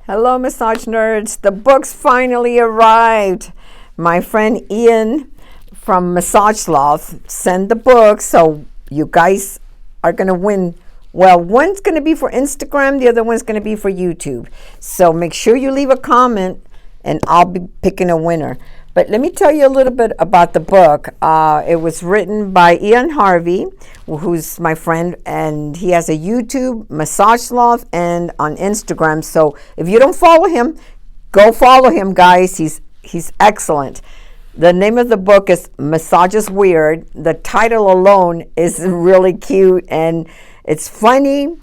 Hello, massage nerds. The books finally arrived. My friend Ian from Massage Sloth sent the book, so you guys are going to win. Well, one's going to be for Instagram, the other one's going to be for YouTube. So make sure you leave a comment, and I'll be picking a winner. But let me tell you a little bit about the book. It was written by Ian Harvey, who's my friend, and he has a YouTube, Massage Sloth, and on Instagram. So if you don't follow him, go follow him, guys. He's excellent. The name of the book is Massage is Weird. The title alone is really cute, and it's funny.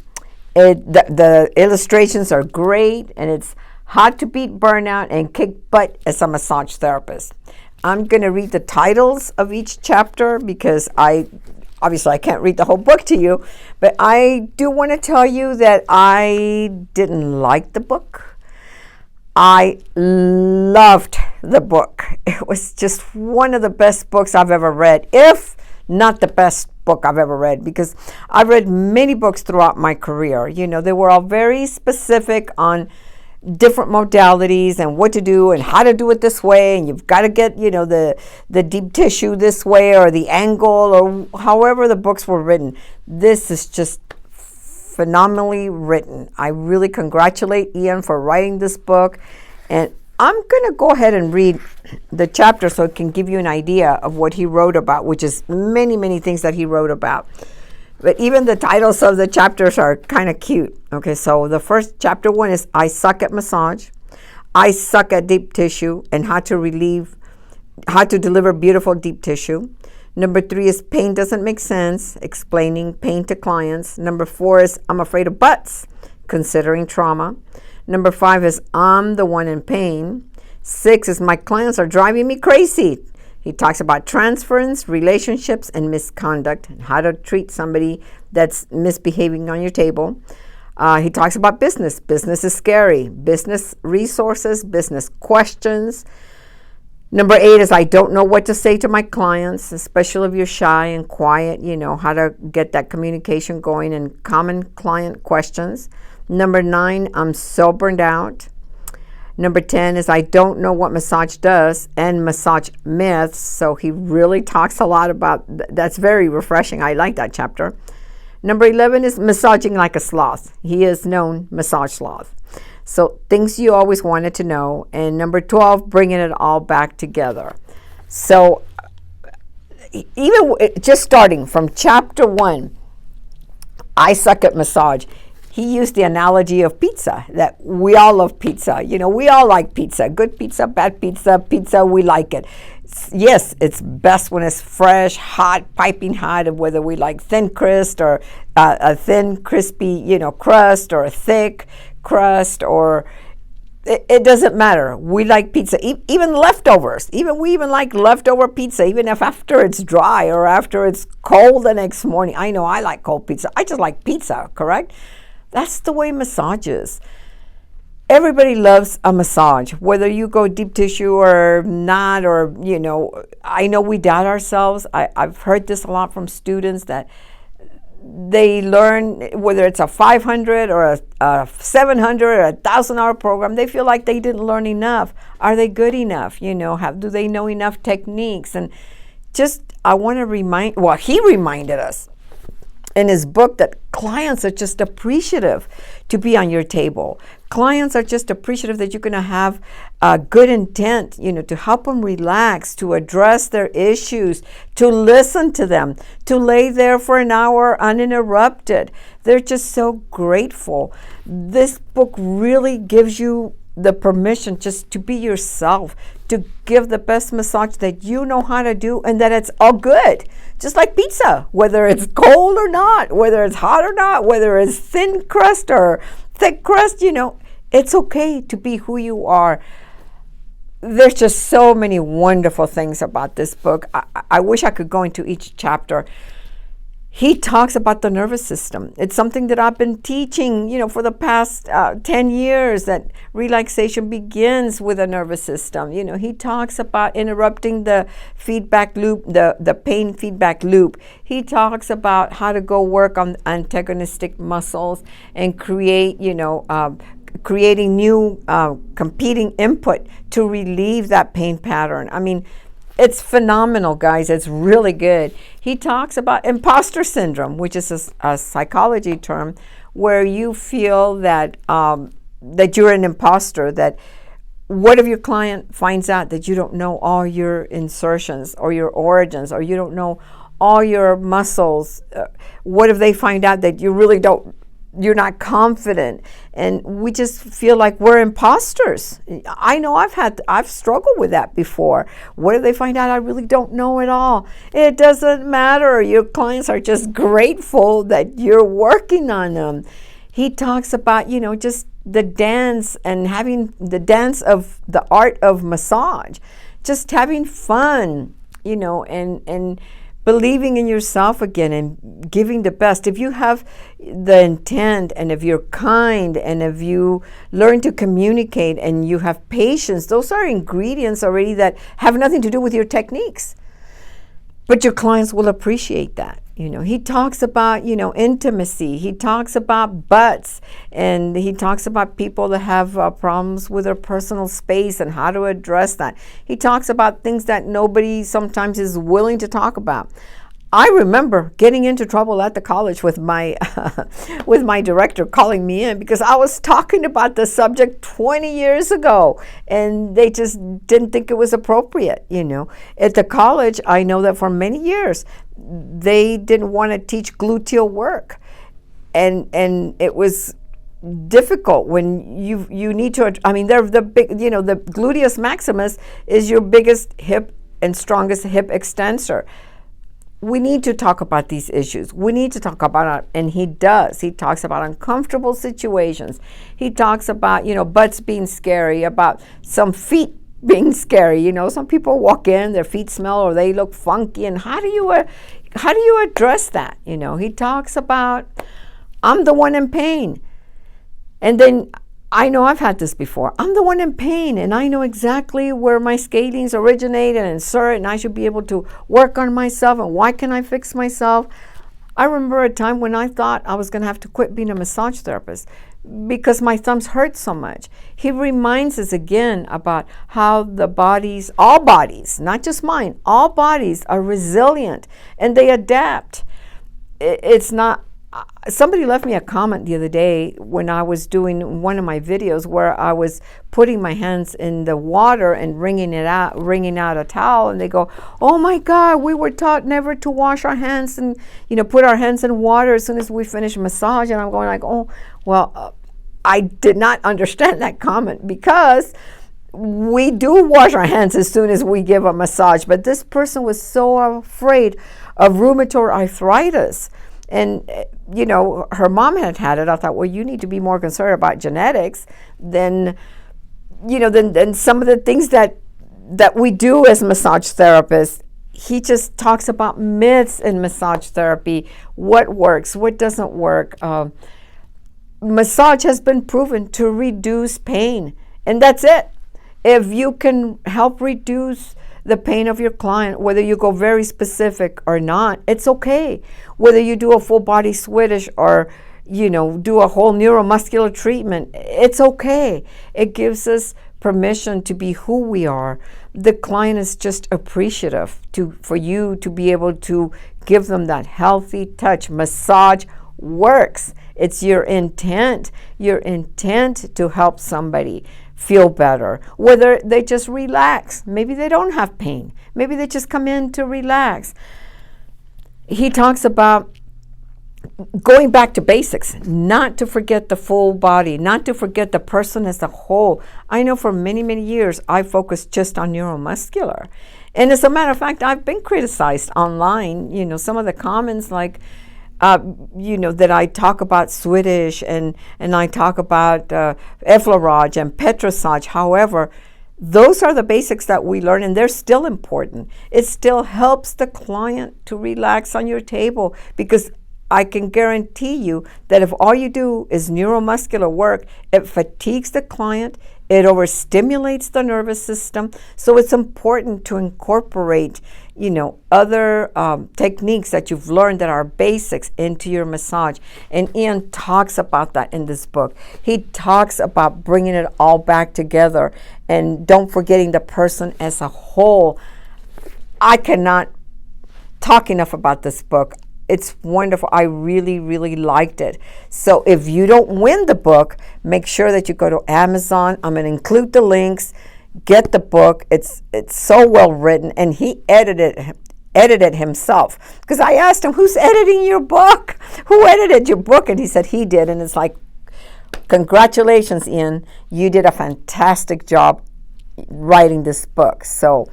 The illustrations are great, and it's how to beat burnout and kick butt as a massage therapist. I'm going to read the titles of each chapter because I can't read the whole book to you, but I do want to tell you that I didn't like the book. I loved the book. It was just one of the best books I've ever read, if not the best book I've ever read, because I've read many books throughout my career. You know, they were all very specific on different modalities and what to do and how to do it this way, and you've got to get, you know, the deep tissue this way or the angle or however the books were written. This is just phenomenally written. I really congratulate Ian for writing this book, and I'm going to go ahead and read the chapter so it can give you an idea of what he wrote about, which is many things that he wrote about. But even the titles of the chapters are kind of cute. Okay, so the first chapter 1 is I Suck at Massage, I Suck at Deep Tissue, and how to deliver beautiful deep tissue. Number 3 is Pain Doesn't Make Sense, explaining pain to clients. Number 4 is I'm Afraid of Butts, considering trauma. Number 5 is I'm the One in Pain. 6 is My Clients Are Driving Me Crazy. He talks about transference, relationships, and misconduct, and how to treat somebody that's misbehaving on your table. He talks about business. Business is scary. Business resources, business questions. Number 8 is I don't know what to say to my clients, especially if you're shy and quiet, you know, how to get that communication going, and common client questions. Number 9, I'm so burned out. Number 10 is I don't know what massage does, and massage myths. So he really talks a lot about that's very refreshing. I like that chapter. Number 11 is massaging like a sloth. He is known Massage Sloth. So things you always wanted to know. And number 12, bringing it all back together. So even just starting from chapter 1, I Suck at Massage. He used the analogy of pizza, that we all love pizza. You know, we all like pizza. Good pizza, bad pizza, pizza, we like it. Yes, it's best when it's fresh, hot, piping hot, whether we like thin crust or a thin, crispy, you know, crust, or a thick crust, or it doesn't matter. We like pizza, even leftovers. We even like leftover pizza, even if after it's dry or after it's cold the next morning. I know I like cold pizza. I just like pizza, correct? That's the way massage is. Everybody loves a massage, whether you go deep tissue or not, or, you know, I know we doubt ourselves. I've heard this a lot from students that they learn, whether it's a 500 or a 700 or a 1,000-hour program, they feel like they didn't learn enough. Are they good enough? You know, do they know enough techniques? And just, I want to he reminded us in his book that clients are just appreciative to be on your table. Clients are just appreciative that you're going to have a good intent, you know, to help them relax, to address their issues, to listen to them, to lay there for an hour uninterrupted. They're just so grateful. This book really gives you the permission just to be yourself, to give the best massage that you know how to do, and that it's all good. Just like pizza, whether it's cold or not, whether it's hot or not, whether it's thin crust or thick crust, you know, it's okay to be who you are. There's just so many wonderful things about this book. I wish I could go into each chapter. He talks about the nervous system. It's something that I've been teaching, you know, for the past 10 years, that relaxation begins with the nervous system. You know, he talks about interrupting the feedback loop, the pain feedback loop. He talks about how to go work on antagonistic muscles and create, you know, creating new competing input to relieve that pain pattern. I mean, it's phenomenal, guys. It's really good. He talks about imposter syndrome, which is a psychology term where you feel that that you're an imposter, that what if your client finds out that you don't know all your insertions or your origins, or you don't know all your muscles? What if they find out that you really don't, you're not confident? And we just feel like we're imposters. I know I've struggled with that before. What if they find out I really don't know it all? It doesn't matter. Your clients are just grateful that you're working on them. He talks about, just the dance, and having the dance of the art of massage, just having fun, and believing in yourself again and giving the best. If you have the intent, and if you're kind, and if you learn to communicate, and you have patience, those are ingredients already that have nothing to do with your techniques. But your clients will appreciate that. He talks about, intimacy. He talks about butts, and he talks about people that have problems with their personal space and how to address that. He talks about things that nobody sometimes is willing to talk about. I remember getting into trouble at the college with my with my director calling me in because I was talking about the subject 20 years ago, and they just didn't think it was appropriate. At the college, I know that for many years they didn't want to teach gluteal work, and it was difficult when you need to. I mean, they're the big, the gluteus maximus is your biggest hip and strongest hip extensor. We need to talk about these issues. We need to talk about it, and he does. He talks about uncomfortable situations. He talks about, butts being scary, about some feet being scary. Some people walk in, their feet smell or they look funky, and how do you address that? He talks about, I'm the one in pain. And then I know I've had this before. I'm the one in pain, and I know exactly where my scalings originate and insert, and I should be able to work on myself, and why can I fix myself? I remember a time when I thought I was going to have to quit being a massage therapist because my thumbs hurt so much. He reminds us again about how the bodies, all bodies, not just mine, all bodies are resilient and they adapt. It's not. Somebody left me a comment the other day when I was doing one of my videos where I was putting my hands in the water and wringing out a towel, and they go, "Oh my God, we were taught never to wash our hands and put our hands in water as soon as we finish massage." And I'm going like, "Oh, well, I did not understand that comment because we do wash our hands as soon as we give a massage." But this person was so afraid of rheumatoid arthritis. And, her mom had it. I thought, well, you need to be more concerned about genetics than some of the things that we do as massage therapists. He just talks about myths in massage therapy, what works, what doesn't work. Massage has been proven to reduce pain, and that's it. If you can help reduce the pain of your client, whether you go very specific or not, it's okay. Whether you do a full body Swedish or, do a whole neuromuscular treatment, it's okay. It gives us permission to be who we are. The client is just appreciative for you to be able to give them that healthy touch. Massage works. It's your intent to help somebody feel better, whether they just relax. Maybe they don't have pain. Maybe they just come in to relax. He talks about going back to basics, not to forget the full body, not to forget the person as a whole. I know for many, many years, I focused just on neuromuscular. And as a matter of fact, I've been criticized online, some of the comments like, that I talk about Swedish and I talk about effleurage and petrissage. However, those are the basics that we learn, and they're still important. It still helps the client to relax on your table, because I can guarantee you that if all you do is neuromuscular work, it fatigues the client, it overstimulates the nervous system. So it's important to incorporate, other techniques that you've learned that are basics into your massage. And Ian talks about that in this book. He talks about bringing it all back together and don't forgetting the person as a whole. I cannot talk enough about this book. It's wonderful. I really, really liked it. So if you don't win the book, make sure that you go to Amazon. I'm going to include the links. Get the book. It's so well written, and he edited himself. Because I asked him, who's editing your book? Who edited your book? And he said he did. And it's like, congratulations, Ian. You did a fantastic job writing this book. So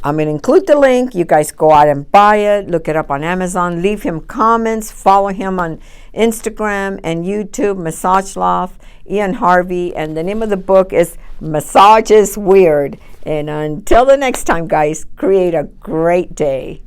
I'm going to include the link. You guys go out and buy it. Look it up on Amazon. Leave him comments. Follow him on Instagram and YouTube, Massage Sloth, Ian Harvey. And the name of the book is Massage is Weird. And until the next time, guys, create a great day.